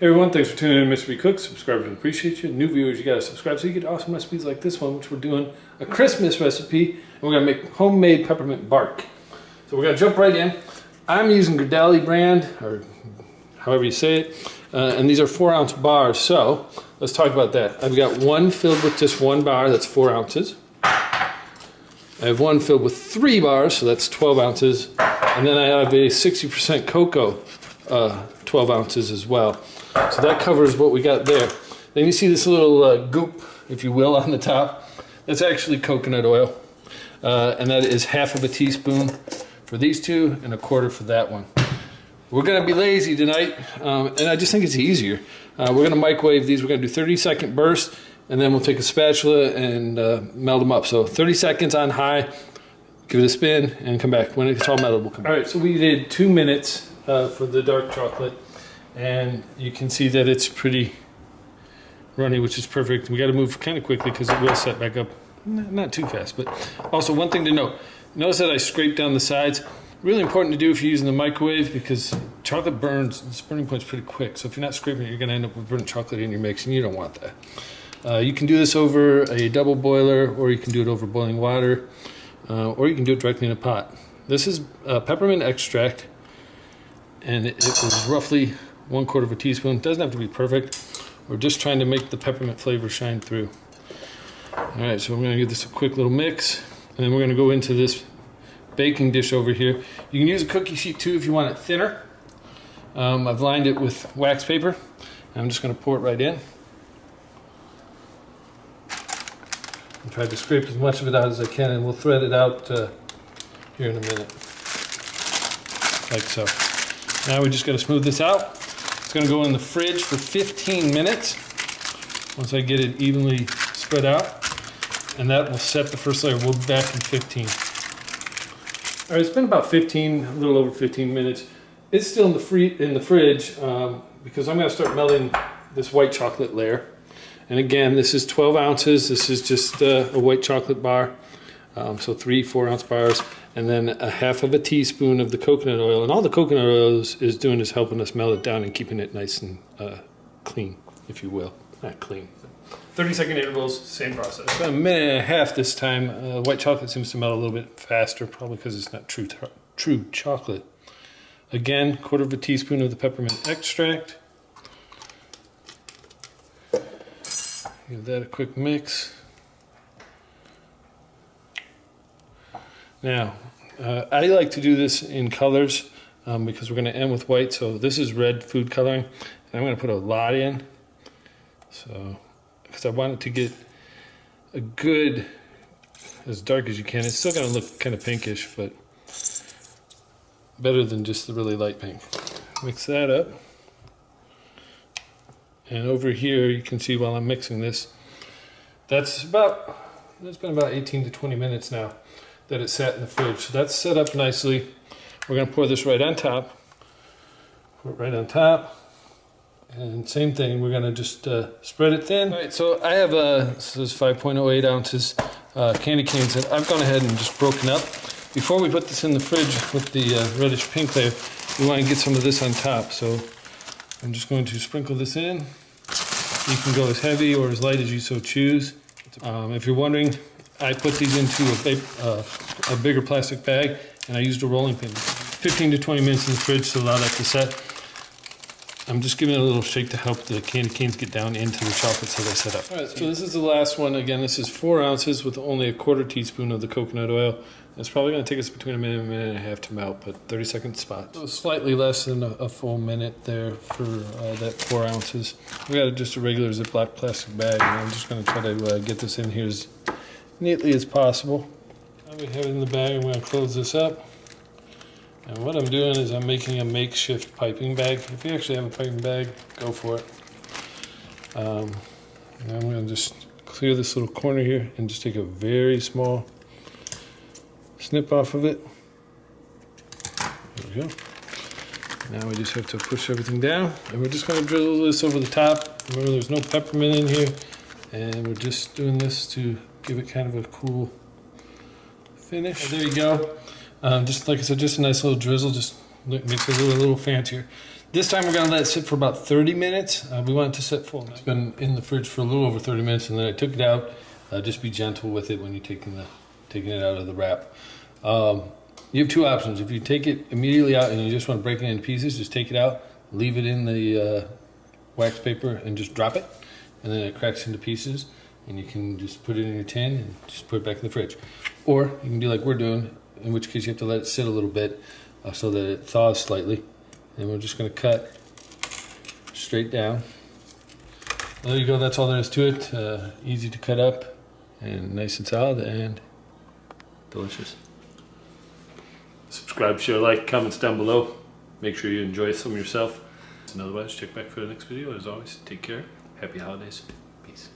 Hey everyone, thanks for tuning in to Mr. B Cooks. Subscribers would appreciate you. New viewers, you gotta subscribe so you get awesome recipes like this one, which we're doing a Christmas recipe, and we're gonna make homemade peppermint bark. So we're gonna jump right in. I'm using Ghirardelli brand, or however you say it, and these are 4-ounce bars. So let's talk about that. I've got one filled with just 1 bar, that's 4 ounces. I have one filled with 3 bars, so that's 12 ounces. And then I have a 60% cocoa, 12 ounces as well. So that covers what we got there. Then you see this little goop, if you will, on the top. That's actually coconut oil. And that is half of a teaspoon for these two and 1/4 for that one. We're gonna be lazy tonight, and I just think it's easier. We're gonna microwave these. We're gonna do 30-second bursts, and then we'll take a spatula and melt them up. So 30 seconds on high, give it a spin, and come back. When it's all melted, we'll come back. All right, so we did 2 minutes for the dark chocolate. And you can see that it's pretty runny, which is perfect. We got to move kind of quickly because it will set back up. Not too fast, but also one thing to note. Notice that I scraped down the sides. Really important to do if you're using the microwave because chocolate burns. The burning point's pretty quick. So if you're not scraping it, you're going to end up with burnt chocolate in your mix, and you don't want that. You can do this over a double boiler, or you can do it over boiling water, or you can do it directly in a pot. This is peppermint extract, and it was roughly 1/4 of a teaspoon. Doesn't have to be perfect. We're just trying to make the peppermint flavor shine through. All right, so I'm going to give this a quick little mix, and then we're going to go into this baking dish over here. You can use a cookie sheet too if you want it thinner. I've lined it with wax paper. I'm just going to pour it right in. And try to scrape as much of it out as I can, and we'll thread it out here in a minute, like so. Now we just got to smooth this out. It's going to go in the fridge for 15 minutes once I get it evenly spread out, and that will set the first layer. We'll be back in 15. All right, it's been about 15, a little over 15 minutes. It's still in the fridge because I'm going to start melting this white chocolate layer. And again, this is 12 ounces. This is just a white chocolate bar. So 3 4-ounce bars, and then a half of a teaspoon of the coconut oil. And all the coconut oil is doing is helping us melt it down and keeping it nice and clean, if you will. Not clean. 30-second intervals, same process. About 1.5 minutes this time. White chocolate seems to melt a little bit faster, probably because it's not true chocolate. Again, 1/4 of a teaspoon of the peppermint extract. Give that a quick mix. Now, I like to do this in colors because we're going to end with white. So this is red food coloring, and I'm going to put a lot in. So, because I want it to get a good, as dark as you can. It's still going to look kind of pinkish, but better than just the really light pink. Mix that up. And over here, you can see while I'm mixing this, that's been about 18 to 20 minutes now that it sat in the fridge. So that's set up nicely. We're going to pour this right on top. Pour it right on top. And same thing, we're going to just spread it thin. All right, so I have this is 5.08 ounces candy canes that I've gone ahead and just broken up. Before we put this in the fridge with the reddish pink layer, we want to get some of this on top. So I'm just going to sprinkle this in. You can go as heavy or as light as you so choose. If you're wondering, I put these into a bigger plastic bag, and I used a rolling pin. 15 to 20 minutes in the fridge to allow that to set. I'm just giving it a little shake to help the candy canes get down into the chocolates as I set up. All right, so this is the last one. Again, this is 4 ounces with only 1/4 teaspoon of the coconut oil. It's probably going to take us between 1 minute and 1.5 minutes to melt, but 30-second spot. So slightly less than a full minute there for that 4 ounces. We got just a regular Ziploc plastic bag, and I'm just going to try to get this in here as neatly as possible. Now we have it in the bag. I'm going to close this up. And what I'm doing is I'm making a makeshift piping bag. If you actually have a piping bag, go for it. And I'm going to just clear this little corner here and just take a very small snip off of it. There we go. Now we just have to push everything down, and we're just going to drizzle this over the top. Remember, there's no peppermint in here, and we're just doing this to give it kind of a cool finish. There you go. Just like I said, just a nice little drizzle, just makes it a little fancier. This time we're gonna let it sit for about 30 minutes. We want it to sit full. It's been in the fridge for a little over 30 minutes, and then I took it out. Just be gentle with it when you're taking it out of the wrap. You have two options. If you take it immediately out and you just want to break it into pieces, just take it out, leave it in the wax paper, and just drop it, and then it cracks into pieces, and you can just put it in your tin and just put it back in the fridge. Or you can do like we're doing, in which case you have to let it sit a little bit so that it thaws slightly. And we're just going to cut straight down. Well, there you go. That's all there is to it. Easy to cut up and nice and solid and delicious. Subscribe, share, like, comments down below. Make sure you enjoy some yourself. And otherwise, check back for the next video. As always, take care. Happy holidays. Peace.